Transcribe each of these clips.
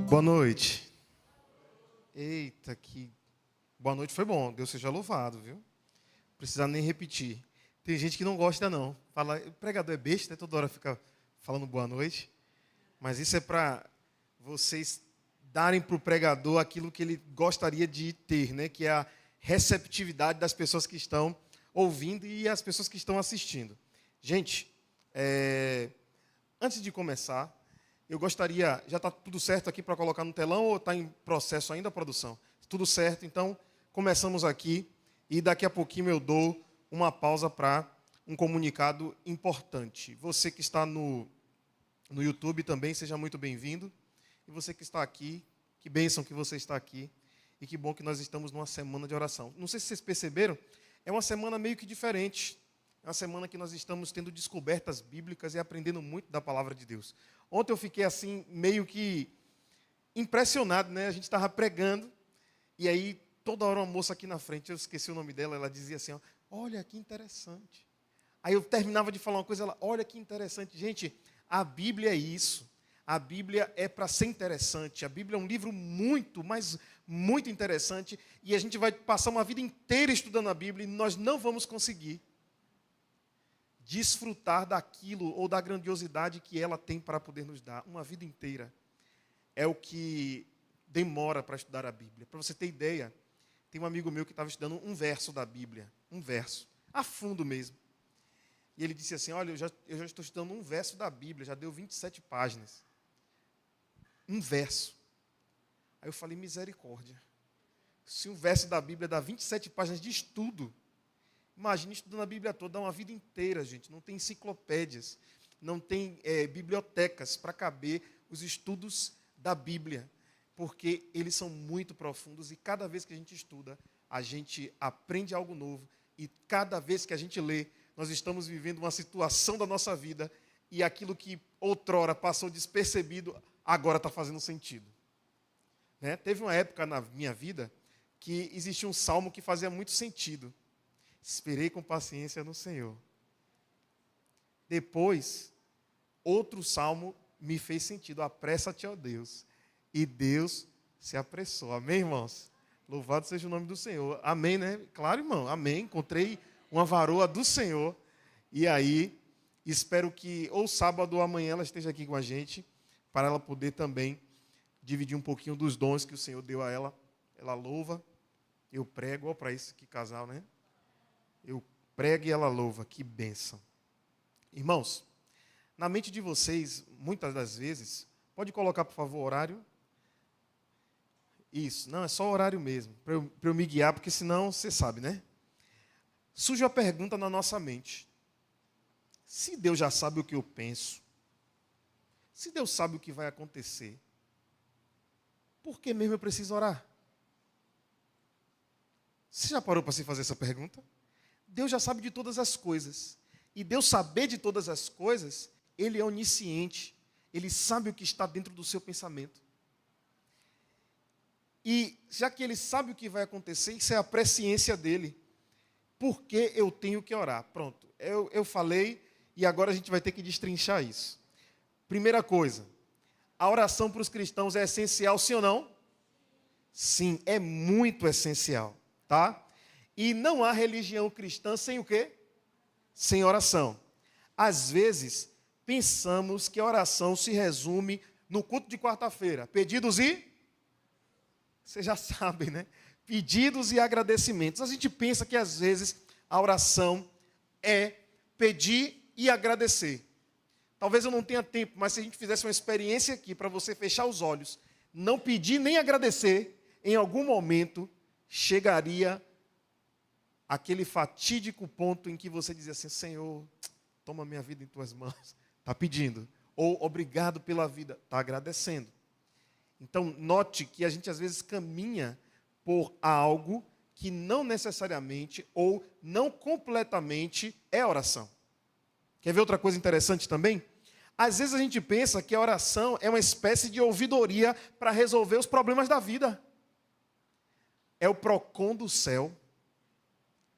Boa noite. Eita, que boa noite foi bom. Deus seja louvado, viu? Não precisa nem repetir. Tem gente que não gosta, não. Fala, o pregador é besta, toda hora fica falando boa noite. Mas isso é para vocês darem para o pregador aquilo que ele gostaria de ter, né? Que é a receptividade das pessoas que estão ouvindo e as pessoas que estão assistindo. Gente, antes de começar, eu gostaria... Já está tudo certo aqui para colocar no telão ou está em processo ainda a produção? Tudo certo, então começamos aqui e daqui a pouquinho eu dou uma pausa para um comunicado importante. Você que está no YouTube também, seja muito bem-vindo. E você que está aqui, que bênção que você está aqui. E que bom que nós estamos numa semana de oração. Não sei se vocês perceberam, é uma semana meio que diferente. É uma semana que nós estamos tendo descobertas bíblicas e aprendendo muito da palavra de Deus. Ontem eu fiquei assim, meio que impressionado, né? A gente estava pregando, e aí toda hora uma moça aqui na frente, eu esqueci o nome dela, ela dizia assim, ó, olha que interessante. Aí eu terminava de falar uma coisa, ela, olha que interessante. Gente, a Bíblia é isso. A Bíblia é para ser interessante. A Bíblia é um livro muito, mas muito interessante, e a gente vai passar uma vida inteira estudando a Bíblia, e nós não vamos conseguir desfrutar daquilo ou da grandiosidade que ela tem para poder nos dar. Uma vida inteira é o que demora para estudar a Bíblia. Para você ter ideia, tem um amigo meu que estava estudando um verso da Bíblia, um verso, a fundo mesmo. E ele disse assim, olha, eu já estou estudando um verso da Bíblia, já deu 27 páginas. Um verso. Aí eu falei, misericórdia. Se um verso da Bíblia dá 27 páginas de estudo, imagine estudando a Bíblia toda, dá uma vida inteira, gente. Não tem enciclopédias, não tem bibliotecas para caber os estudos da Bíblia, porque eles são muito profundos e cada vez que a gente estuda, a gente aprende algo novo e cada vez que a gente lê, nós estamos vivendo uma situação da nossa vida e aquilo que outrora passou despercebido, agora está fazendo sentido. Né? Teve uma época na minha vida que existia um salmo que fazia muito sentido. Esperei com paciência no Senhor. Depois, outro salmo me fez sentido. Apressa-te, ó Deus. E Deus se apressou. Amém, irmãos? Louvado seja o nome do Senhor. Amém, né? Claro, irmão. Amém. Encontrei uma varoa do Senhor. E aí, espero que ou sábado ou amanhã ela esteja aqui com a gente, para ela poder também dividir um pouquinho dos dons que o Senhor deu a ela. Ela louva, eu prego. Ó, para isso, que casal, né? Eu prego e ela louva, que bênção. Irmãos, na mente de vocês, muitas das vezes, pode colocar, por favor, o horário? Isso, não, é só o horário mesmo, para eu me guiar, porque senão, você sabe, né? Surge a pergunta na nossa mente. Se Deus já sabe o que eu penso, se Deus sabe o que vai acontecer, por que mesmo eu preciso orar? Você já parou para se fazer essa pergunta? Deus já sabe de todas as coisas. E Deus saber de todas as coisas, Ele é onisciente. Ele sabe o que está dentro do seu pensamento. E já que Ele sabe o que vai acontecer, isso é a presciência dEle. Por que eu tenho que orar? Pronto, eu falei e agora a gente vai ter que destrinchar isso. Primeira coisa, a oração para os cristãos é essencial, sim ou não? Sim, é muito essencial, tá? E não há religião cristã sem o quê? Sem oração. Às vezes, pensamos que a oração se resume no culto de quarta-feira. Pedidos e... Vocês já sabem, né? Pedidos e agradecimentos. A gente pensa que, às vezes, a oração é pedir e agradecer. Talvez eu não tenha tempo, mas se a gente fizesse uma experiência aqui para você fechar os olhos, não pedir nem agradecer, em algum momento chegaria aquele fatídico ponto em que você dizia assim, Senhor, toma minha vida em tuas mãos. Está pedindo. Ou obrigado pela vida. Está agradecendo. Então, note que a gente às vezes caminha por algo que não necessariamente ou não completamente é oração. Quer ver outra coisa interessante também? Às vezes a gente pensa que a oração é uma espécie de ouvidoria para resolver os problemas da vida. É o PROCON do céu,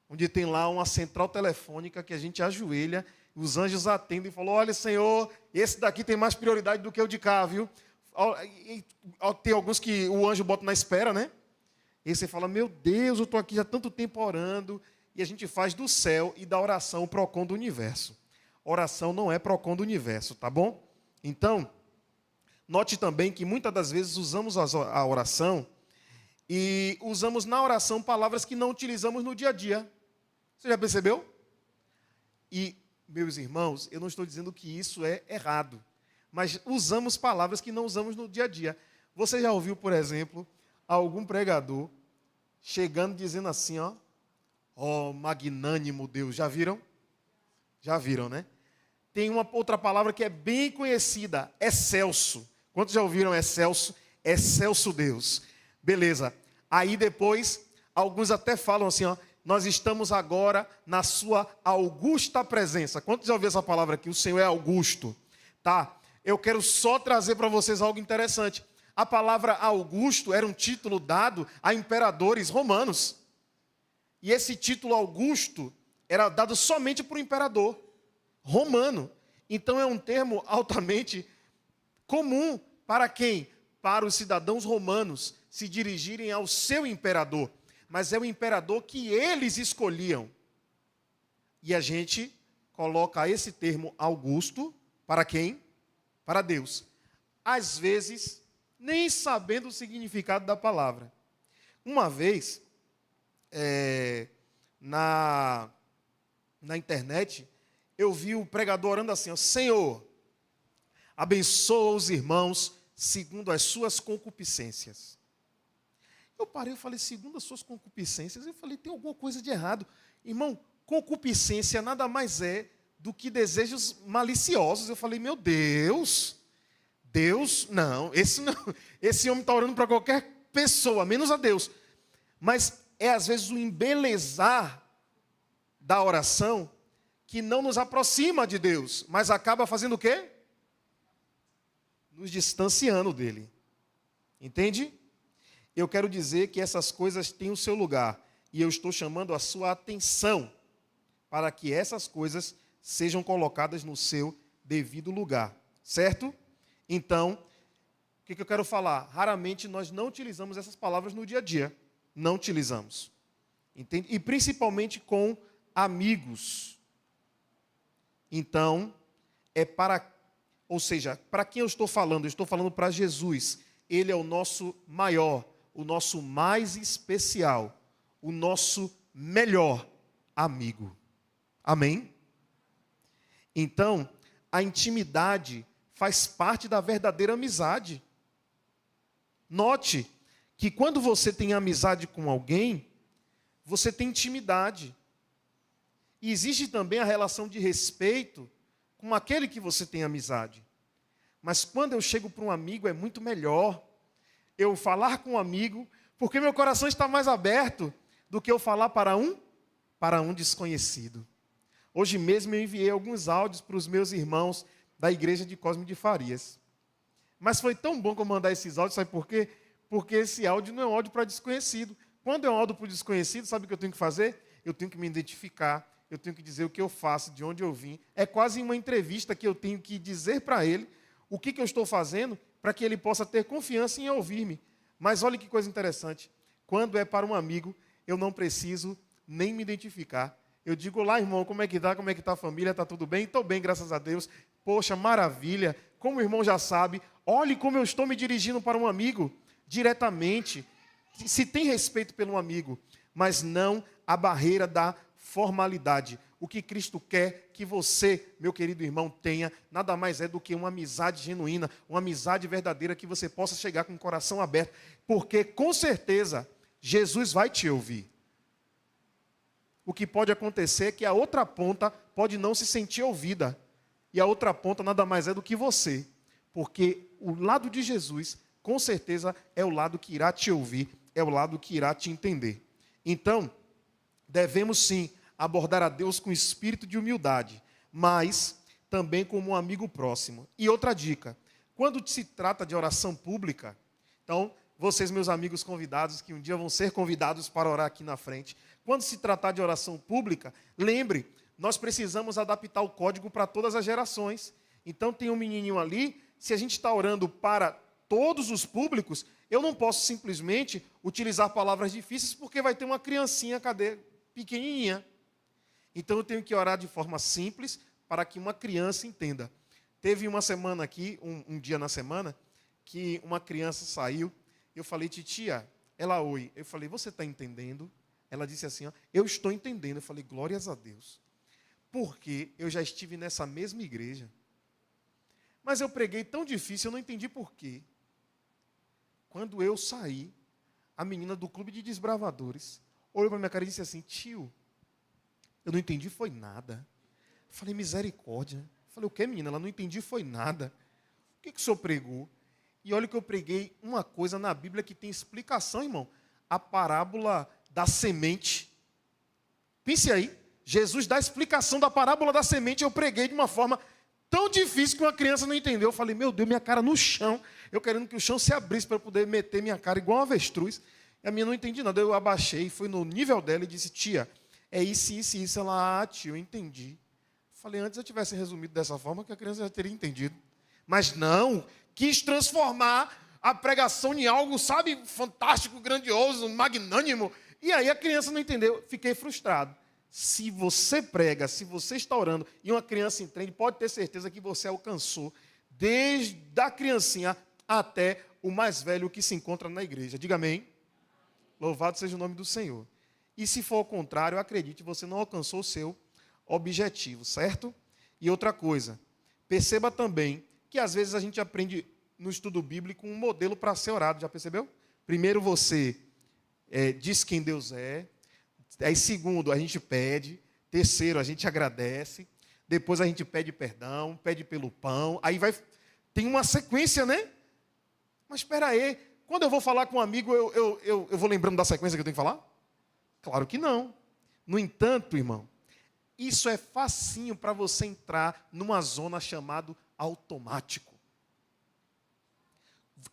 onde tem lá uma central telefônica que a gente ajoelha Os anjos atendem e falam, olha, Senhor, esse daqui tem mais prioridade do que o de cá, viu? Tem alguns que o anjo bota na espera, né? E você fala, meu Deus, eu estou aqui já há tanto tempo orando. E a gente faz do céu e da oração o PROCON do universo. Oração não é PROCON do universo, tá bom? Então, note também que muitas das vezes usamos a oração e usamos na oração palavras que não utilizamos no dia a dia. Você já percebeu? E, meus irmãos, eu não estou dizendo que isso é errado, mas usamos palavras que não usamos no dia a dia. Você já ouviu, por exemplo, algum pregador chegando dizendo assim, ó, magnânimo Deus, já viram? Já viram, né? Tem uma outra palavra que é bem conhecida, excelso. Quantos já ouviram excelso? Excelso Deus. Beleza. Aí depois, alguns até falam assim, nós estamos agora na sua augusta presença. Quantos já ouviram essa palavra aqui? O Senhor é augusto. Tá? Eu quero só trazer para vocês algo interessante. A palavra Augusto era um título dado a imperadores romanos. E esse título Augusto era dado somente para o imperador romano. Então é um termo altamente comum para quem? Para os cidadãos romanos se dirigirem ao seu imperador. Mas é o imperador que eles escolhiam. E a gente coloca esse termo Augusto para quem? Para Deus. Às vezes, nem sabendo o significado da palavra. Uma vez, na internet, eu vi o pregador orando assim, Senhor, abençoa os irmãos segundo as suas concupiscências. Eu parei e falei, segundo as suas concupiscências, eu falei, tem alguma coisa de errado. Irmão, concupiscência nada mais é do que desejos maliciosos. Eu falei, meu Deus, não, esse homem está orando para qualquer pessoa, menos a Deus. Mas é às vezes o embelezar da oração que não nos aproxima de Deus, mas acaba fazendo o quê? Nos distanciando dele. Entende? Eu quero dizer que essas coisas têm o seu lugar, e eu estou chamando a sua atenção para que essas coisas sejam colocadas no seu devido lugar, certo? Então, o que eu quero falar? Raramente nós não utilizamos essas palavras no dia a dia, não utilizamos, entende? E principalmente com amigos. Então, ou seja, para quem eu estou falando? Eu estou falando para Jesus. Ele é o nosso maior, o nosso mais especial, o nosso melhor amigo. Amém? Então, a intimidade faz parte da verdadeira amizade. Note que quando você tem amizade com alguém, você tem intimidade. E existe também a relação de respeito com aquele que você tem amizade. Mas quando eu chego para um amigo, é muito melhor eu falar com um amigo, porque meu coração está mais aberto do que eu falar para um desconhecido. Hoje mesmo eu enviei alguns áudios para os meus irmãos da igreja de Cosme de Farias. Mas foi tão bom que eu mandar esses áudios, sabe por quê? Porque esse áudio não é um áudio para desconhecido. Quando é um áudio para o desconhecido, sabe o que eu tenho que fazer? Eu tenho que me identificar, eu tenho que dizer o que eu faço, de onde eu vim. É quase uma entrevista que eu tenho que dizer para ele o que eu estou fazendo para que ele possa ter confiança em ouvir-me. Mas olha que coisa interessante. Quando é para um amigo, eu não preciso nem me identificar. Eu digo, olá, irmão, como é que está a família? Está tudo bem? Estou bem, graças a Deus. Poxa, maravilha. Como o irmão já sabe, olhe como eu estou me dirigindo para um amigo, diretamente. Se tem respeito pelo amigo, mas não a barreira da formalidade. O que Cristo quer que você, meu querido irmão, tenha, nada mais é do que uma amizade genuína, uma amizade verdadeira, que você possa chegar com o coração aberto, porque com certeza Jesus vai te ouvir. O que pode acontecer é que a outra ponta pode não se sentir ouvida, e a outra ponta nada mais é do que você, porque o lado de Jesus, com certeza, é o lado que irá te ouvir, é o lado que irá te entender. Então, devemos sim abordar a Deus com espírito de humildade, mas também como um amigo próximo. E outra dica, quando se trata de oração pública, então, vocês, meus amigos convidados, que um dia vão ser convidados para orar aqui na frente, quando se tratar de oração pública, lembre, nós precisamos adaptar o código para todas as gerações. Então tem um menininho ali, se a gente está orando para todos os públicos, eu não posso simplesmente utilizar palavras difíceis, porque vai ter uma criancinha, cadê? Pequenininha. Então eu tenho que orar de forma simples, para que uma criança entenda. Teve uma semana aqui, um dia na semana, que uma criança saiu, eu falei, titia, ela, oi. Eu falei, você está entendendo? Ela disse assim, ó, eu estou entendendo. Eu falei, glórias a Deus. Porque eu já estive nessa mesma igreja. Mas eu preguei tão difícil, eu não entendi por quê. Quando eu saí, a menina do clube de desbravadores olhou para minha cara e disse assim, tio, eu não entendi foi nada. Eu falei, misericórdia. Eu falei, o que, menina? Ela não entendi foi nada. O que o senhor pregou? E olha que eu preguei uma coisa na Bíblia que tem explicação, irmão. A parábola da semente. Pense aí. Jesus dá a explicação da parábola da semente. Eu preguei de uma forma tão difícil que uma criança não entendeu. Eu falei, meu Deus, minha cara no chão. Eu querendo que o chão se abrisse para eu poder meter minha cara igual uma avestruz. E a minha não entendi nada. Eu abaixei, fui no nível dela e disse, tia, é isso, isso, isso. Ela, tio, eu entendi. Falei, antes eu tivesse resumido dessa forma, que a criança já teria entendido. Mas não, quis transformar a pregação em algo, sabe, fantástico, grandioso, magnânimo. E aí a criança não entendeu. Fiquei frustrado. Se você prega, se você está orando e uma criança entende, pode ter certeza que você alcançou, desde a criancinha até o mais velho que se encontra na igreja. Diga amém. Louvado seja o nome do Senhor. E se for ao contrário, acredite, você não alcançou o seu objetivo, certo? E outra coisa, perceba também que às vezes a gente aprende no estudo bíblico um modelo para ser orado, já percebeu? Primeiro você diz quem Deus é, aí segundo a gente pede, terceiro a gente agradece, depois a gente pede perdão, pede pelo pão, aí tem uma sequência, né? Mas espera aí, quando eu vou falar com um amigo, eu vou lembrando da sequência que eu tenho que falar? Claro que não. No entanto, irmão, isso é facinho para você entrar numa zona chamada automático.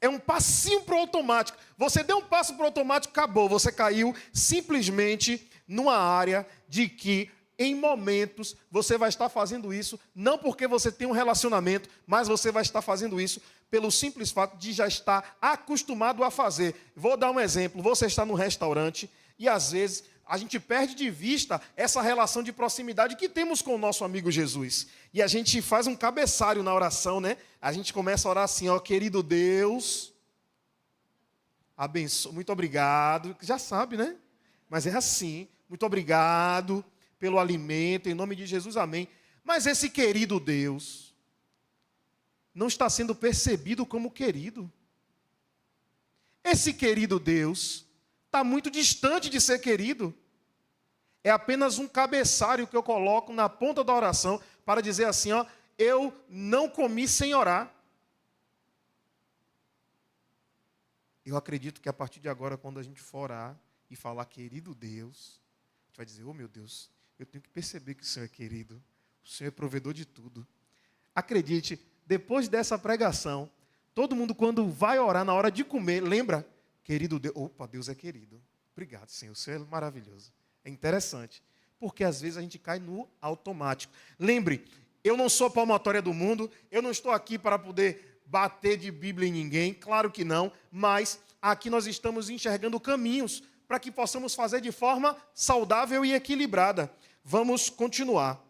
É um passinho para o automático. Você deu um passo para o automático, acabou. Você caiu simplesmente numa área de que, em momentos, você vai estar fazendo isso, não porque você tem um relacionamento, mas você vai estar fazendo isso pelo simples fato de já estar acostumado a fazer. Vou dar um exemplo. Você está num restaurante e, às vezes, a gente perde de vista essa relação de proximidade que temos com o nosso amigo Jesus. E a gente faz um cabeçalho na oração, né? A gente começa a orar assim, ó, querido Deus, abençoe, muito obrigado. Já sabe, né? Mas é assim, muito obrigado pelo alimento, em nome de Jesus, amém. Mas esse querido Deus não está sendo percebido como querido. Esse querido Deus está muito distante de ser querido. É apenas um cabeçalho que eu coloco na ponta da oração para dizer assim, ó, eu não comi sem orar. Eu acredito que a partir de agora, quando a gente for orar e falar, querido Deus, a gente vai dizer, oh meu Deus, eu tenho que perceber que o Senhor é querido, o Senhor é provedor de tudo. Acredite, depois dessa pregação, todo mundo quando vai orar na hora de comer, lembra? Querido Deus, opa, Deus é querido. Obrigado, Senhor, o Senhor é maravilhoso. É interessante, porque às vezes a gente cai no automático. Lembre, eu não sou a palmatória do mundo, eu não estou aqui para poder bater de Bíblia em ninguém, claro que não, mas aqui nós estamos enxergando caminhos para que possamos fazer de forma saudável e equilibrada. Vamos continuar.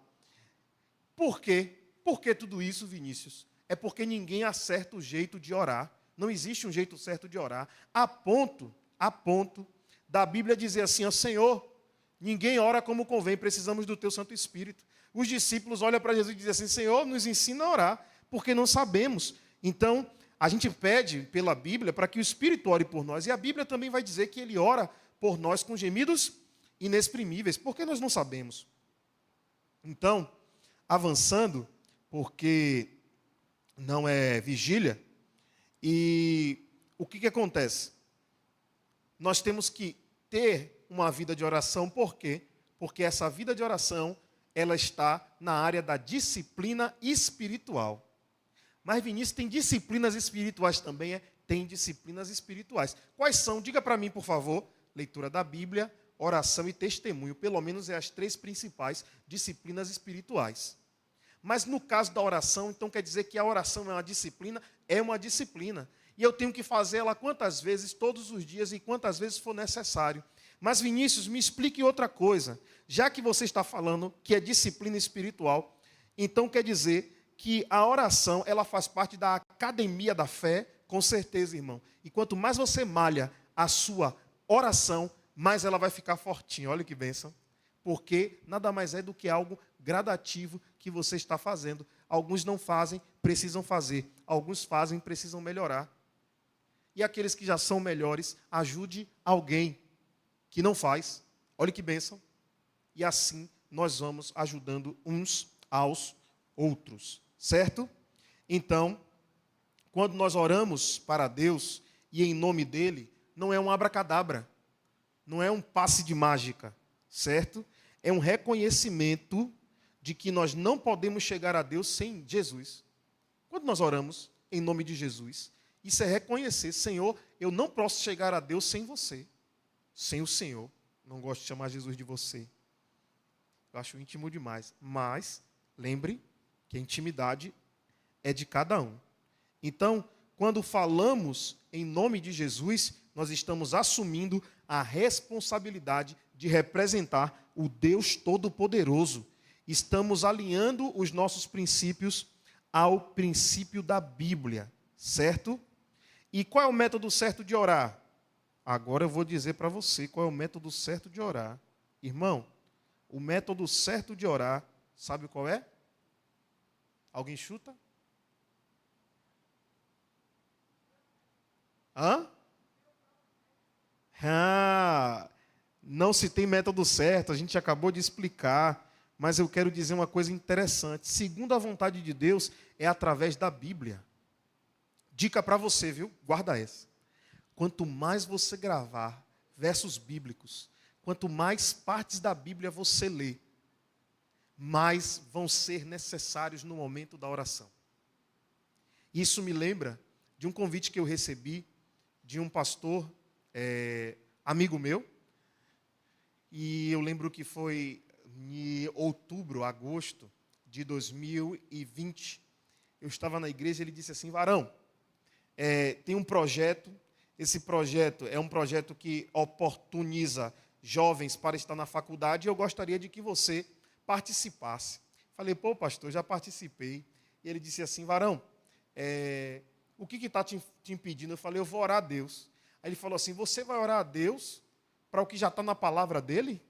Por quê? Por que tudo isso, Vinícius? É porque ninguém acerta o jeito de orar. Não existe um jeito certo de orar. A ponto da Bíblia dizer assim, ó, Senhor, ninguém ora como convém, precisamos do Teu Santo Espírito. Os discípulos olham para Jesus e dizem assim, Senhor, nos ensina a orar, porque não sabemos. Então, a gente pede pela Bíblia para que o Espírito ore por nós. E a Bíblia também vai dizer que Ele ora por nós com gemidos inexprimíveis, porque nós não sabemos. Então, avançando, porque não é vigília, e o que acontece? Nós temos que ter uma vida de oração, por quê? Porque essa vida de oração, ela está na área da disciplina espiritual. Mas, Vinícius, tem disciplinas espirituais também? Tem disciplinas espirituais. Quais são? Diga para mim, por favor. Leitura da Bíblia, oração e testemunho. Pelo menos é as 3 principais disciplinas espirituais. Mas no caso da oração, então quer dizer que a oração é uma disciplina? É uma disciplina. E eu tenho que fazer ela quantas vezes, todos os dias e quantas vezes for necessário. Mas Vinícius, me explique outra coisa. Já que você está falando que é disciplina espiritual, então quer dizer que a oração, ela faz parte da academia da fé, com certeza, irmão. E quanto mais você malha a sua oração, mais ela vai ficar fortinha. Olha que bênção. Porque nada mais é do que algo gradativo que você está fazendo. Alguns não fazem, precisam fazer. Alguns fazem, precisam melhorar. E aqueles que já são melhores, ajude alguém que não faz. Olha que bênção. E assim nós vamos ajudando uns aos outros. Certo? Então, quando nós oramos para Deus e em nome dele, não é um abracadabra. Não é um passe de mágica. Certo? É um reconhecimento de que nós não podemos chegar a Deus sem Jesus. Quando nós oramos em nome de Jesus, isso é reconhecer, Senhor, eu não posso chegar a Deus sem você, sem o Senhor. Não gosto de chamar Jesus de você. Eu acho íntimo demais. Mas, lembre que a intimidade é de cada um. Então, quando falamos em nome de Jesus, nós estamos assumindo a responsabilidade de representar o Deus Todo-Poderoso. Estamos alinhando os nossos princípios ao princípio da Bíblia, certo? E qual é o método certo de orar? Agora eu vou dizer para você qual é o método certo de orar. Irmão, o método certo de orar, sabe qual é? Alguém chuta? Hã? Não se tem método certo, a gente acabou de explicar, mas eu quero dizer uma coisa interessante. Segundo a vontade de Deus, é através da Bíblia. Dica para você, viu? Guarda essa. Quanto mais você gravar versos bíblicos, quanto mais partes da Bíblia você lê, mais vão ser necessários no momento da oração. Isso me lembra de um convite que eu recebi de um pastor, amigo meu, e eu lembro que foi em outubro, agosto de 2020, eu estava na igreja e ele disse assim, varão, tem um projeto, esse projeto é um projeto que oportuniza jovens para estar na faculdade e eu gostaria de que você participasse. Falei, pô pastor, já participei. E ele disse assim, varão, o que está te impedindo? Eu falei, eu vou orar a Deus. Aí ele falou assim, você vai orar a Deus para o que já está na palavra dele?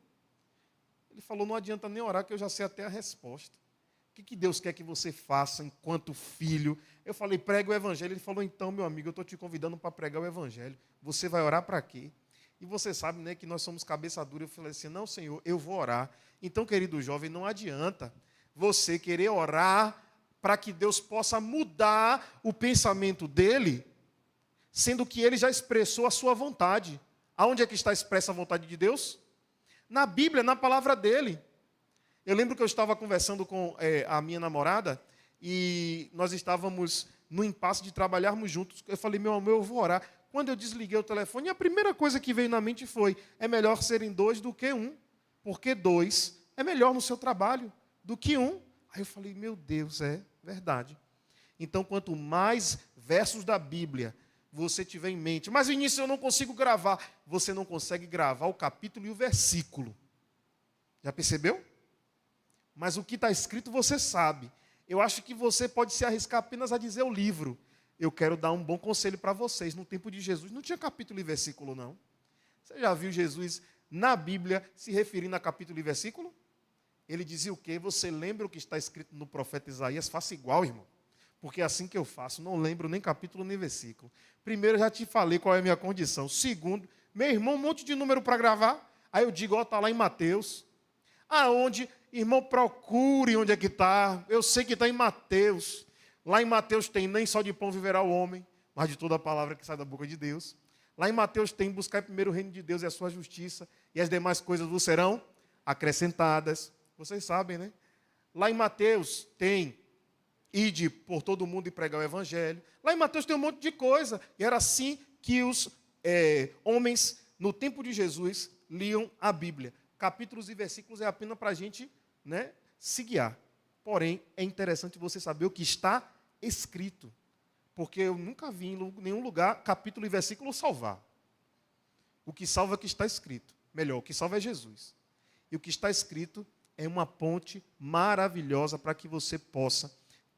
Ele falou, não adianta nem orar, que eu já sei até a resposta. O que Deus quer que você faça enquanto filho? Eu falei, prega o evangelho. Ele falou, então, meu amigo, eu estou te convidando para pregar o evangelho. Você vai orar para quê? E você sabe, né, que nós somos cabeça dura. Eu falei assim, não, Senhor, eu vou orar. Então, querido jovem, não adianta você querer orar para que Deus possa mudar o pensamento dele, sendo que ele já expressou a sua vontade. Aonde é que está expressa a vontade de Deus? Na Bíblia, na palavra dele. Eu lembro que eu estava conversando com a minha namorada e nós estávamos no impasse de trabalharmos juntos. Eu falei, meu amor, eu vou orar. Quando eu desliguei o telefone, a primeira coisa que veio na mente foi, é melhor serem 2 do que 1, porque 2 é melhor no seu trabalho do que 1. Aí eu falei, meu Deus, é verdade. Então, quanto mais versos da Bíblia você tiver em mente, mas Vinícius, eu não consigo gravar. Você não consegue gravar o capítulo e o versículo. Já percebeu? Mas o que está escrito você sabe. Eu acho que você pode se arriscar apenas a dizer o livro. Eu quero dar um bom conselho para vocês. No tempo de Jesus não tinha capítulo e versículo, não. Você já viu Jesus na Bíblia se referindo a capítulo e versículo? Ele dizia o quê? Você lembra o que está escrito no profeta Isaías? Faça igual, irmão. Porque é assim que eu faço. Não lembro nem capítulo nem versículo. Primeiro, eu já te falei qual é a minha condição. Segundo, meu irmão, um monte de número para gravar. Aí eu digo, está lá em Mateus. Aonde? Irmão, procure onde é que está. Eu sei que está em Mateus. Lá em Mateus tem, nem só de pão viverá o homem, mas de toda a palavra que sai da boca de Deus. Lá em Mateus tem, buscar primeiro o reino de Deus e a sua justiça, e as demais coisas vos serão acrescentadas. Vocês sabem, né? Lá em Mateus tem, ide por todo mundo e pregar o evangelho. Lá em Mateus tem um monte de coisa. E era assim que os homens, no tempo de Jesus, liam a Bíblia. Capítulos e versículos é apenas para a gente, né, se guiar. Porém, é interessante você saber o que está escrito. Porque eu nunca vi em nenhum lugar capítulo e versículo salvar. O que salva é o que está escrito. Melhor, o que salva é Jesus. E o que está escrito é uma ponte maravilhosa para que você possa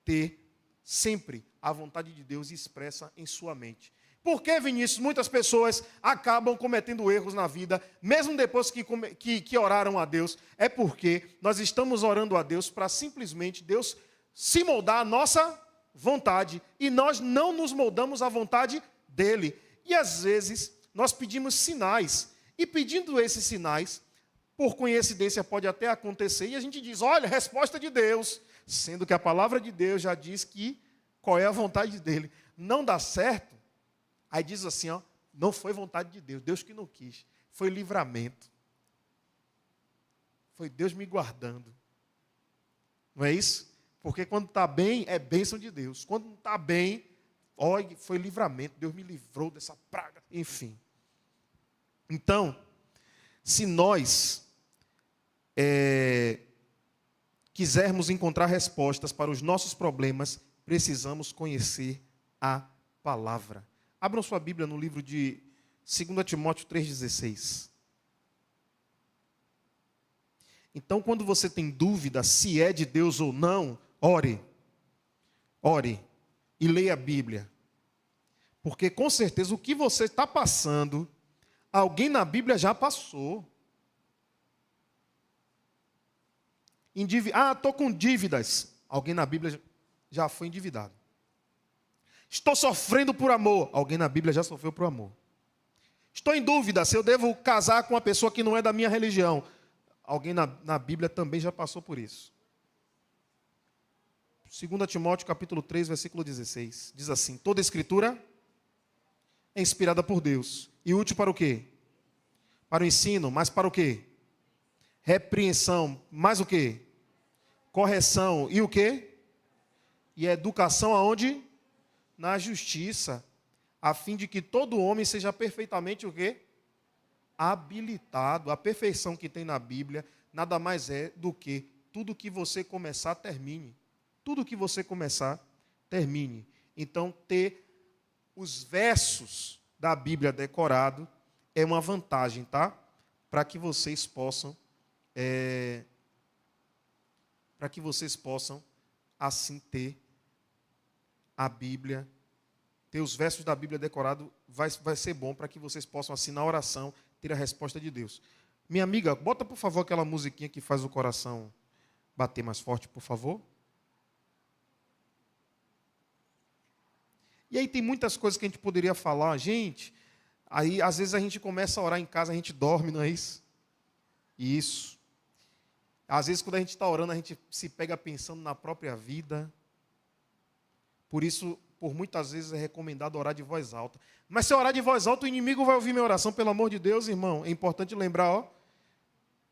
ter sempre a vontade de Deus expressa em sua mente. Por que, Vinícius, muitas pessoas acabam cometendo erros na vida, mesmo depois que oraram a Deus? É porque nós estamos orando a Deus para simplesmente Deus se moldar a nossa vontade, e nós não nos moldamos à vontade dele. E às vezes nós pedimos sinais, e pedindo esses sinais, por coincidência pode até acontecer, e a gente diz, olha, resposta de Deus, sendo que a palavra de Deus já diz que qual é a vontade dele. Não dá certo, aí diz assim, ó, não foi vontade de Deus, Deus que não quis, foi livramento. Foi Deus me guardando. Não é isso? Porque quando está bem, é bênção de Deus. Quando não está bem, olha, foi livramento, Deus me livrou dessa praga, enfim. Então, se nós quisermos encontrar respostas para os nossos problemas, precisamos conhecer a palavra. Abram sua Bíblia no livro de 2 Timóteo 3,16. Então, quando você tem dúvida se é de Deus ou não, ore e leia a Bíblia. Porque, com certeza, o que você está passando, alguém na Bíblia já passou. Estou com dívidas. Alguém na Bíblia já foi endividado. Estou sofrendo por amor. Alguém na Bíblia já sofreu por amor. Estou em dúvida se eu devo casar com uma pessoa que não é da minha religião. Alguém na Bíblia também já passou por isso. 2 Timóteo capítulo 3, versículo 16. Diz assim, toda escritura é inspirada por Deus. E útil para o quê? Para o ensino, mas para o quê? Repreensão, mais o quê? Correção, e o quê? E educação aonde? Na justiça, a fim de que todo homem seja perfeitamente o quê? Habilitado. A perfeição que tem na Bíblia nada mais é do que tudo que você começar, termine. Tudo que você começar, termine. Então, ter os versos da Bíblia decorado é uma vantagem, tá? Para que vocês possam, assim, ter a Bíblia, ter os versos da Bíblia decorado, vai ser bom para que vocês possam, assim, na oração, ter a resposta de Deus. Minha amiga, bota, por favor, aquela musiquinha que faz o coração bater mais forte, por favor. E aí tem muitas coisas que a gente poderia falar. Gente, aí às vezes a gente começa a orar em casa, a gente dorme, não é isso? Isso. Às vezes quando a gente está orando, a gente se pega pensando na própria vida. Por isso, por muitas vezes é recomendado orar de voz alta. Mas se eu orar de voz alta, o inimigo vai ouvir minha oração, pelo amor de Deus, irmão. É importante lembrar, ó,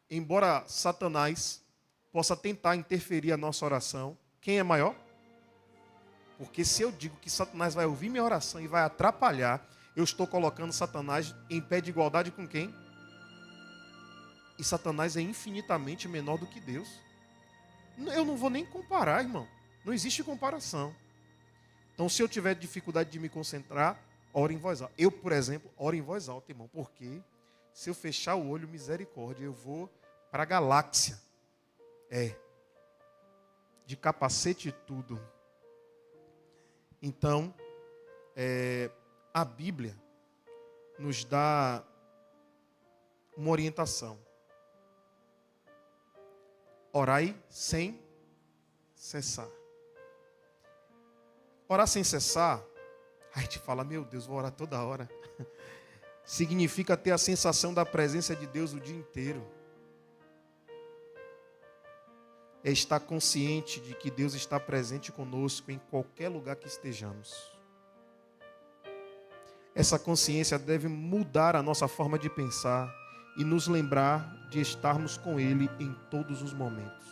embora Satanás possa tentar interferir a nossa oração, quem é maior? Porque se eu digo que Satanás vai ouvir minha oração e vai atrapalhar, eu estou colocando Satanás em pé de igualdade com quem? E Satanás é infinitamente menor do que Deus. Eu não vou nem comparar, irmão. Não existe comparação. Então, se eu tiver dificuldade de me concentrar, oro em voz alta. Eu, por exemplo, oro em voz alta, irmão. Porque se eu fechar o olho, misericórdia, eu vou para a galáxia. De capacete e tudo. Então, a Bíblia nos dá uma orientação. Orai sem cessar. Orar sem cessar, a gente fala, meu Deus, vou orar toda hora. Significa ter a sensação da presença de Deus o dia inteiro. É estar consciente de que Deus está presente conosco em qualquer lugar que estejamos. Essa consciência deve mudar a nossa forma de pensar e nos lembrar de estarmos com Ele em todos os momentos.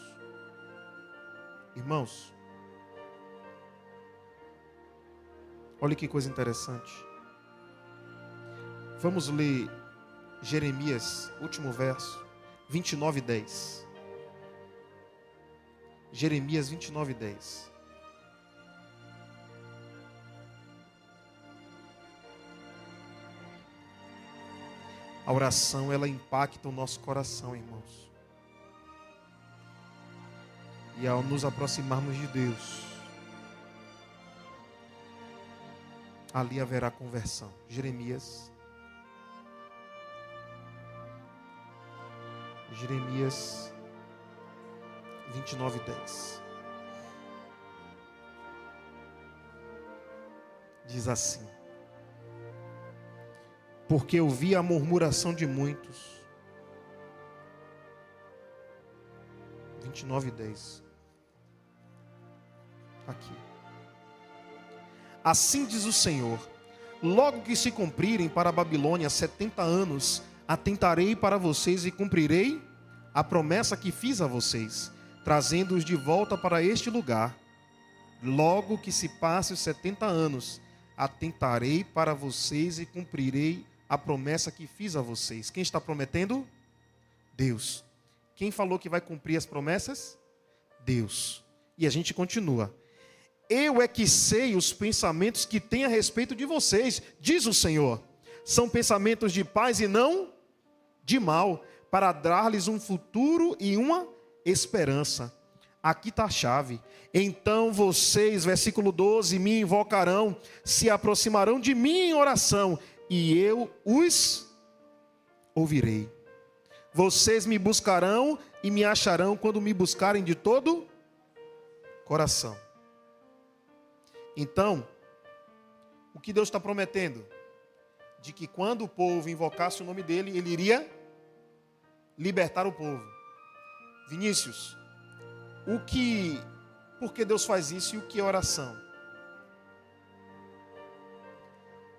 Irmãos, olha que coisa interessante. Vamos ler Jeremias, último verso, 29:10. Jeremias 29:10. A oração, ela impacta o nosso coração, irmãos. E ao nos aproximarmos de Deus, ali haverá conversão. Jeremias 29:10. Diz assim: porque eu vi a murmuração de muitos. 29:10. Aqui. Assim diz o Senhor: logo que se cumprirem para a Babilônia 70 anos, atentarei para vocês e cumprirei a promessa que fiz a vocês, trazendo-os de volta para este lugar. Logo que se passe os 70 anos, atentarei para vocês e cumprirei a promessa que fiz a vocês. Quem está prometendo? Deus. Quem falou que vai cumprir as promessas? Deus. E a gente continua. Eu é que sei os pensamentos que tenho a respeito de vocês, diz o Senhor. São pensamentos de paz e não de mal, para dar-lhes um futuro e uma esperança. Aqui está a chave. Então vocês, versículo 12, me invocarão, se aproximarão de mim em oração, e eu os ouvirei. Vocês me buscarão e me acharão quando me buscarem de todo coração. Então, o que Deus está prometendo? De que quando o povo invocasse o nome dele, ele iria libertar o povo. Vinícius, por que Deus faz isso e o que é oração?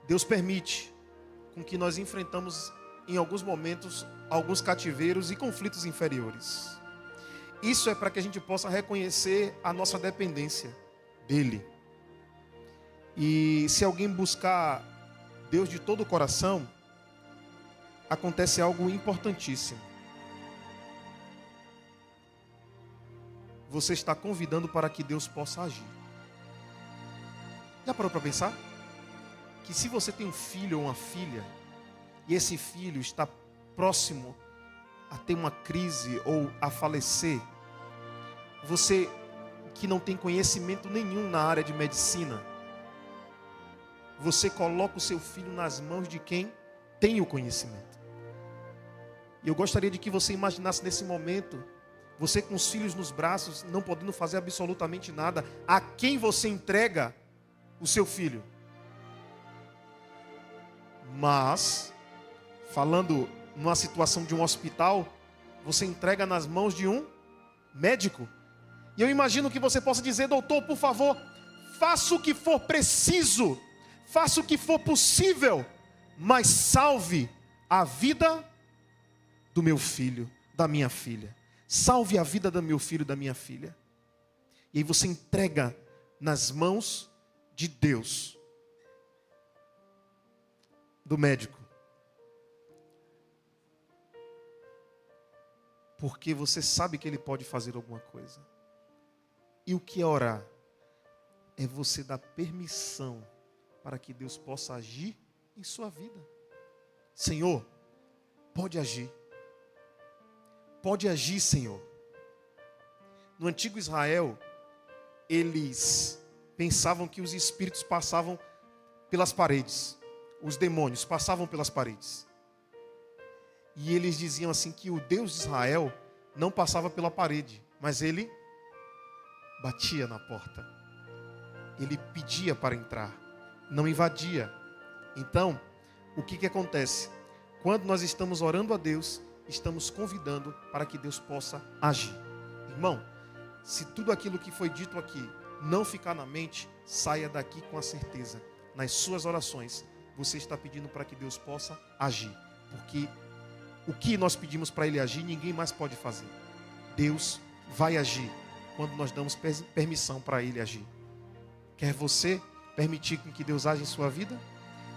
Deus permite com que nós enfrentamos em alguns momentos alguns cativeiros e conflitos inferiores. Isso é para que a gente possa reconhecer a nossa dependência dele. E se alguém buscar Deus de todo o coração, acontece algo importantíssimo. Você está convidando para que Deus possa agir. Já parou para pensar? Que se você tem um filho ou uma filha, e esse filho está próximo a ter uma crise ou a falecer, você que não tem conhecimento nenhum na área de medicina, você coloca o seu filho nas mãos de quem tem o conhecimento. E eu gostaria de que você imaginasse nesse momento, você com os filhos nos braços, não podendo fazer absolutamente nada, a quem você entrega o seu filho? Mas, falando numa situação de um hospital, você entrega nas mãos de um médico. E eu imagino que você possa dizer: doutor, por favor, faça o que for preciso, faça o que for possível, mas salve a vida do meu filho, da minha filha. Salve a vida do meu filho, da minha filha. E aí você entrega nas mãos de Deus, do médico. Porque você sabe que ele pode fazer alguma coisa. E o que é orar? É você dar permissão para que Deus possa agir em sua vida. Senhor, pode agir. Pode agir, Senhor. No antigo Israel, eles pensavam que os espíritos passavam pelas paredes. Os demônios passavam pelas paredes. E eles diziam assim que o Deus de Israel não passava pela parede, mas ele batia na porta. Ele pedia para entrar, não invadia. Então, o que acontece? Quando nós estamos orando a Deus, estamos convidando para que Deus possa agir. Irmão, se tudo aquilo que foi dito aqui não ficar na mente, saia daqui com a certeza. Nas suas orações, você está pedindo para que Deus possa agir. Porque o que nós pedimos para Ele agir, ninguém mais pode fazer. Deus vai agir quando nós damos permissão para Ele agir. Quer você permitir que Deus age em sua vida?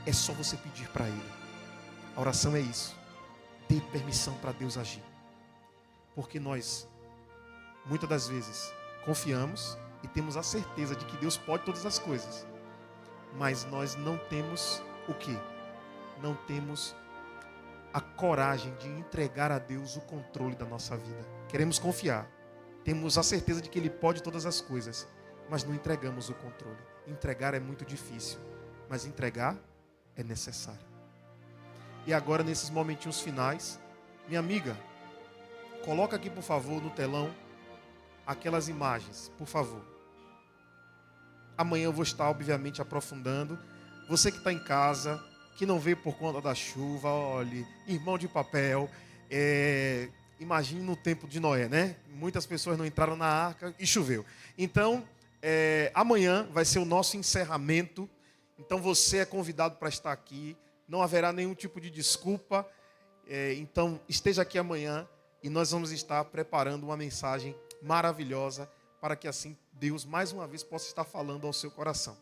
É só você pedir para Ele. A oração é isso. Dê permissão para Deus agir. Porque nós, muitas das vezes, confiamos e temos a certeza de que Deus pode todas as coisas. Mas nós não temos o quê? Não temos a coragem de entregar a Deus o controle da nossa vida. Queremos confiar. Temos a certeza de que Ele pode todas as coisas. Mas não entregamos o controle. Entregar é muito difícil. Mas entregar é necessário. E agora, nesses momentinhos finais, minha amiga, coloca aqui, por favor, no telão, aquelas imagens, por favor. Amanhã eu vou estar, obviamente, aprofundando. Você que está em casa, que não veio por conta da chuva, olhe, irmão de papel, imagine no tempo de Noé, né? Muitas pessoas não entraram na arca e choveu. Então, amanhã vai ser o nosso encerramento. Então, você é convidado para estar aqui. Não haverá nenhum tipo de desculpa. Então, esteja aqui amanhã e nós vamos estar preparando uma mensagem maravilhosa para que assim Deus, mais uma vez, possa estar falando ao seu coração.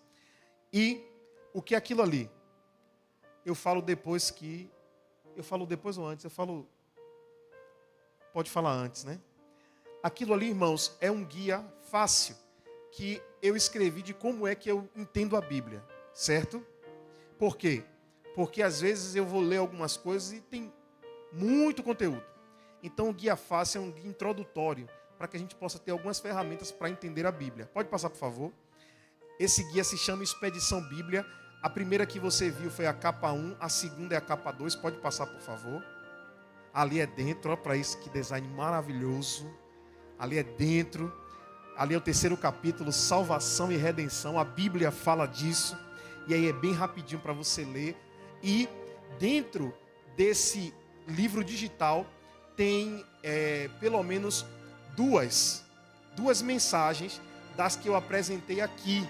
E o que é aquilo ali? Eu falo depois que... Eu falo depois ou antes? Pode falar antes, né? Aquilo ali, irmãos, é um guia fácil que eu escrevi de como é que eu entendo a Bíblia, certo? Por quê? Porque às vezes eu vou ler algumas coisas e tem muito conteúdo. Então o guia fácil é um guia introdutório para que a gente possa ter algumas ferramentas para entender a Bíblia. Pode passar, por favor? Esse guia se chama Expedição Bíblia. A primeira que você viu foi a capa 1, a segunda é a capa 2. Pode passar, por favor? Ali é dentro, olha para isso, que design maravilhoso. Ali é dentro. Ali é o 3º capítulo, Salvação e Redenção. A Bíblia fala disso. E aí é bem rapidinho para você ler. E dentro desse livro digital tem pelo menos duas mensagens das que eu apresentei aqui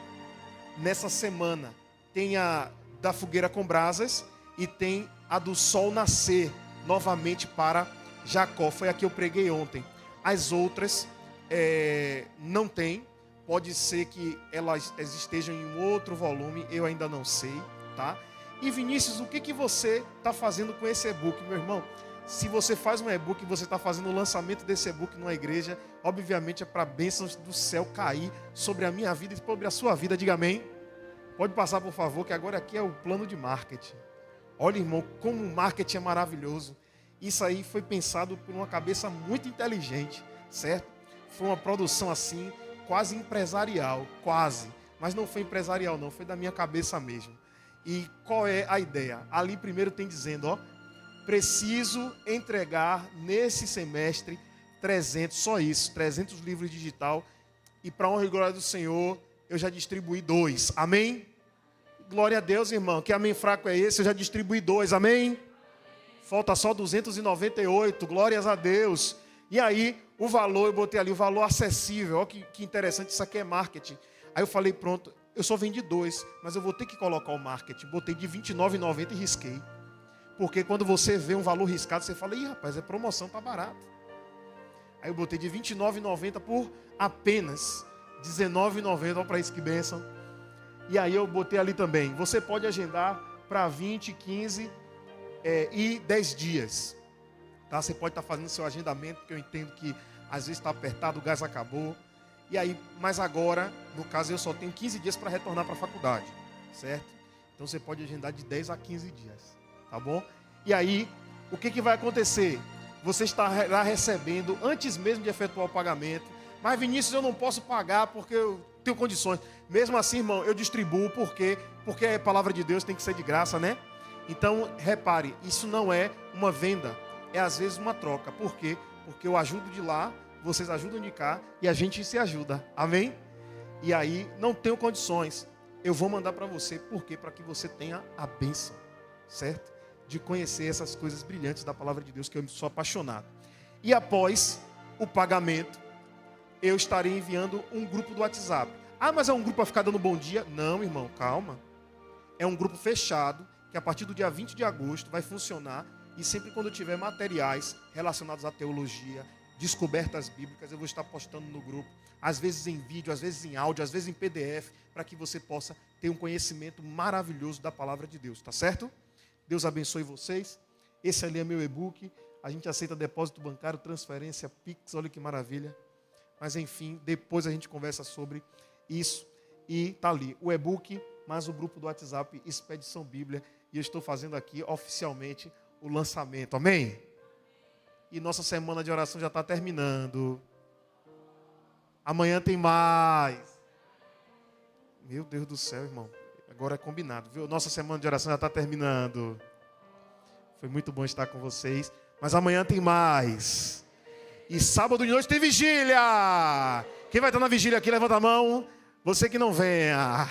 nessa semana. Tem a da fogueira com brasas e tem a do sol nascer novamente para Jacó. Foi a que eu preguei ontem. As outras não tem. Pode ser que elas estejam em um outro volume, eu ainda não sei, tá? E Vinícius, o que você está fazendo com esse e-book, meu irmão? Se você faz um e-book e você está fazendo o lançamento desse e-book numa igreja, obviamente é para bênçãos do céu cair sobre a minha vida e sobre a sua vida. Diga amém. Pode passar, por favor, que agora aqui é o plano de marketing. Olha, irmão, como o marketing é maravilhoso. Isso aí foi pensado por uma cabeça muito inteligente, certo? Foi uma produção assim, quase empresarial, quase. Mas não foi empresarial não, foi da minha cabeça mesmo. E qual é a ideia? Ali primeiro tem dizendo, ó, preciso entregar nesse semestre 300, só isso, 300 livros digital. E para honra e glória do Senhor, eu já distribuí 2. Amém? Glória a Deus, irmão. Que amém fraco é esse? Eu já distribuí 2. Amém? Falta só 298. Glórias a Deus. E aí, o valor, eu botei ali o valor acessível. Olha que interessante, isso aqui é marketing. Aí eu falei, pronto, eu só vendi 2, mas eu vou ter que colocar o marketing. Botei de R$ 29,90 e risquei. Porque quando você vê um valor riscado, você fala, ih, rapaz, é promoção, tá barato. Aí eu botei de R$ 29,90 por apenas R$ 19,90. Olha para isso que bênção. E aí eu botei ali também. Você pode agendar para 20, 15 e 10 dias. Tá? Você pode estar fazendo seu agendamento, porque eu entendo que às vezes está apertado, o gás acabou. E aí, mas agora, no caso, eu só tenho 15 dias para retornar para a faculdade. Certo? Então você pode agendar de 10 a 15 dias. Tá bom? E aí, o que vai acontecer? Você estará recebendo antes mesmo de efetuar o pagamento. Mas Vinícius, eu não posso pagar porque eu tenho condições. Mesmo assim, irmão, eu distribuo porque a palavra de Deus tem que ser de graça, né? Então, repare, isso não é uma venda, é às vezes uma troca. Por quê? Porque eu ajudo de lá, vocês ajudam de cá e a gente se ajuda. Amém? E aí, não tenho condições. Eu vou mandar para você, por quê? Para que você tenha a bênção, certo? De conhecer essas coisas brilhantes da palavra de Deus, que eu sou apaixonado. E após o pagamento, eu estarei enviando um grupo do WhatsApp. Ah, mas é um grupo para ficar dando bom dia? Não, irmão, calma. É um grupo fechado, que a partir do dia 20 de agosto vai funcionar. E sempre quando eu tiver materiais relacionados à teologia, descobertas bíblicas, eu vou estar postando no grupo. Às vezes em vídeo, às vezes em áudio, às vezes em PDF, para que você possa ter um conhecimento maravilhoso da palavra de Deus, tá certo? Deus abençoe vocês. Esse ali é meu e-book. A gente aceita depósito bancário, transferência, Pix, olha que maravilha. Mas enfim, depois a gente conversa sobre isso. E tá ali, o e-book, mais o grupo do WhatsApp, Expedição Bíblia. E eu estou fazendo aqui oficialmente o lançamento. Amém? E nossa semana de oração já está terminando. Amanhã tem mais. Meu Deus do céu, irmão. Agora é combinado, viu? Nossa semana de oração já está terminando. Foi muito bom estar com vocês. Mas amanhã tem mais. E sábado de noite tem vigília. Quem vai estar na vigília aqui, levanta a mão. Você que não venha.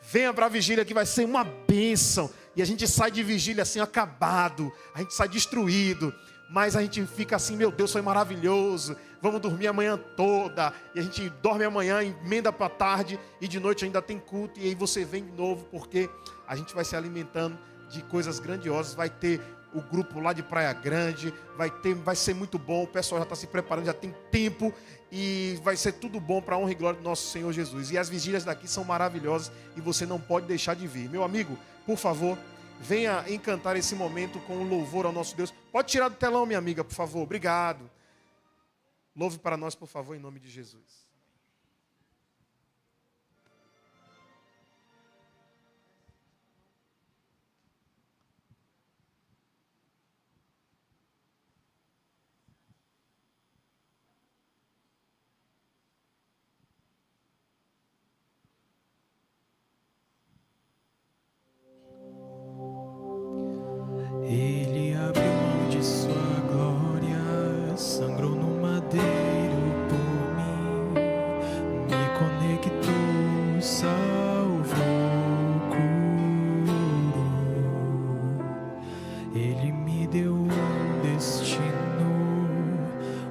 Venha para a vigília que vai ser uma bênção. E a gente sai de vigília assim acabado. A gente sai destruído. Mas a gente fica assim, meu Deus, foi maravilhoso. Vamos dormir a manhã toda. E a gente dorme amanhã, emenda para a tarde. E de noite ainda tem culto. E aí você vem de novo, porque a gente vai se alimentando de coisas grandiosas. Vai ter o grupo lá de Praia Grande. Vai ser muito bom. O pessoal já está se preparando, já tem tempo. E vai ser tudo bom para a honra e glória do nosso Senhor Jesus. E as vigílias daqui são maravilhosas. E você não pode deixar de vir. Meu amigo, por favor, venha encantar esse momento com o louvor ao nosso Deus. Pode tirar do telão, minha amiga, por favor. Obrigado. Louve para nós, por favor, em nome de Jesus. Ele abriu mão de sua glória, sangrou no madeiro por mim, me conectou, salvou, curou. Ele me deu um destino,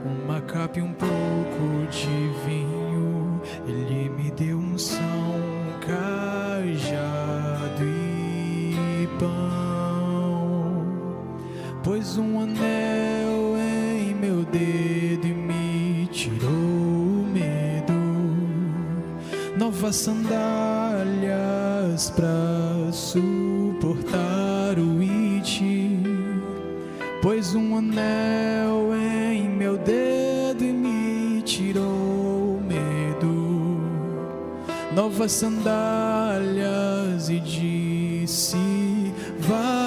uma capa e um pouco de vinho. Ele me deu unção, cajado e pão. Pôs um anel em meu dedo e me tirou o medo. Novas sandálias pra suportar o it. Pôs um anel em meu dedo e me tirou o medo. Novas sandálias e disse: vai.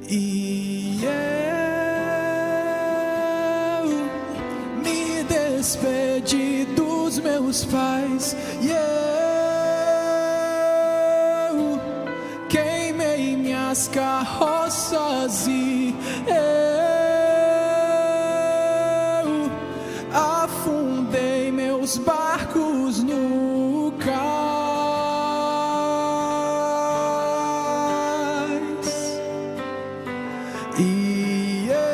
E eu me despedi dos meus pais, e eu queimei minhas carroças, e eu afundei meus barcos no cais. E eu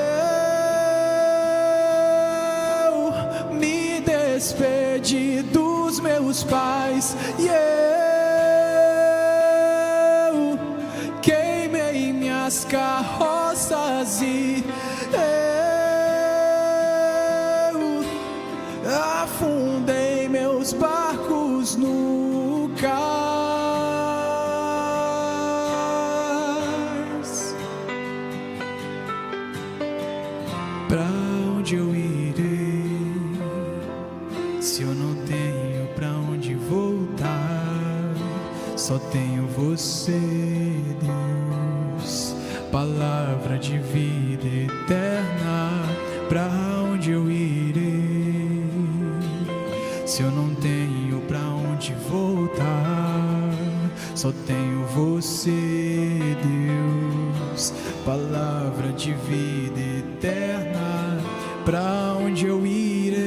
me despedi dos meus pais, e eu queimei minhas carroças, e eu afundei meus barcos no cais. Pra onde eu irei, se eu não tenho pra onde voltar? Só tenho você, Deus, palavra de vida eterna. Pra onde eu irei, se eu não tenho pra onde voltar? Só tenho você, Deus, palavra de vida eterna. Pra onde eu irei,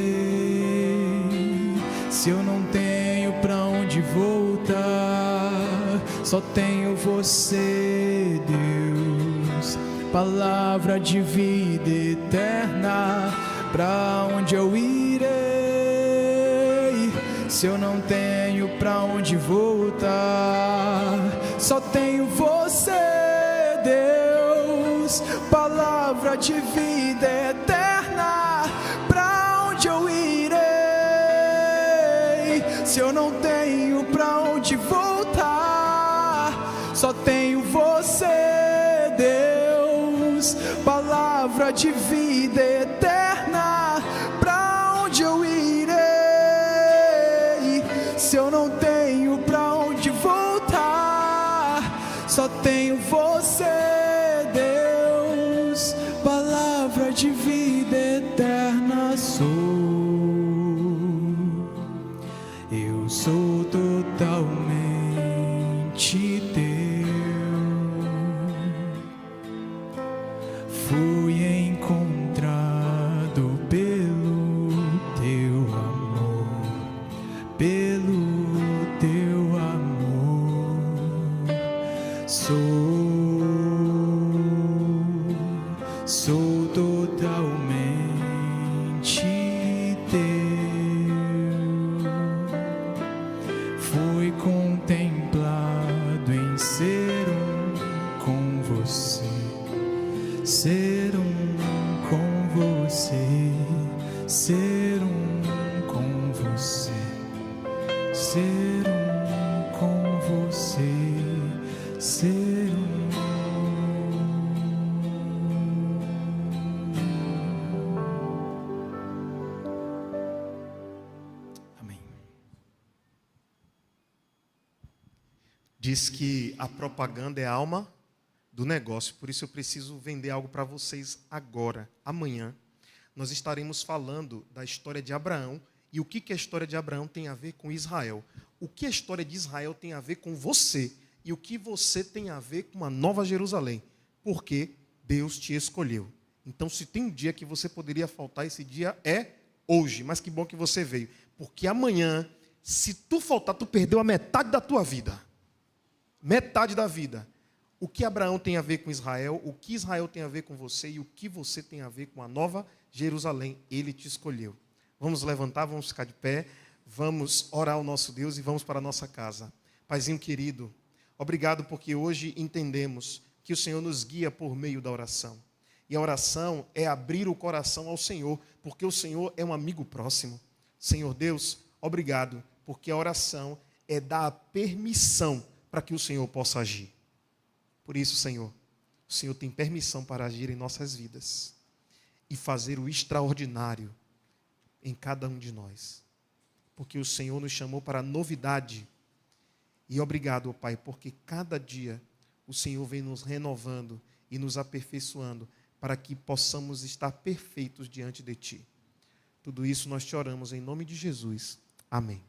se eu não tenho pra onde voltar? Só tenho você, Deus, palavra de vida eterna. Pra onde eu irei, se eu não tenho pra onde voltar? Só tenho você, Deus, palavra de vida eterna. Pra onde eu irei, Se eu não tenho pra onde voltar, só tenho você, Deus, palavra de vida eterna. Pra onde eu irei? Se eu não tenho pra onde voltar, só tenho você, Deus, palavra de vida eterna sou. Eu sou totalmente teu. Fui encontrado pelo teu amor, pelo teu amor. Sou totalmente teu. Fui contemplado em ser com você, ser com você, ser com você, ser com você, ser Amém. Diz que a propaganda é a alma do negócio, por isso eu preciso vender algo para vocês agora. Amanhã nós estaremos falando da história de Abraão e o que a história de Abraão tem a ver com Israel. O que a história de Israel tem a ver com você e o que você tem a ver com a Nova Jerusalém, porque Deus te escolheu. Então, se tem um dia que você poderia faltar, esse dia é hoje. Mas que bom que você veio, porque amanhã, se tu faltar, tu perdeu a metade da tua vida. Metade da vida. O que Abraão tem a ver com Israel, o que Israel tem a ver com você e o que você tem a ver com a Nova Jerusalém. Ele te escolheu. Vamos levantar, vamos ficar de pé, vamos orar ao nosso Deus e vamos para a nossa casa. Paizinho querido, obrigado porque hoje entendemos que o Senhor nos guia por meio da oração. E a oração é abrir o coração ao Senhor, porque o Senhor é um amigo próximo. Senhor Deus, obrigado, porque a oração é dar a permissão para que o Senhor possa agir. Por isso, Senhor, o Senhor tem permissão para agir em nossas vidas e fazer o extraordinário em cada um de nós. Porque o Senhor nos chamou para a novidade. E obrigado, ó Pai, porque cada dia o Senhor vem nos renovando e nos aperfeiçoando para que possamos estar perfeitos diante de Ti. Tudo isso nós te oramos em nome de Jesus. Amém.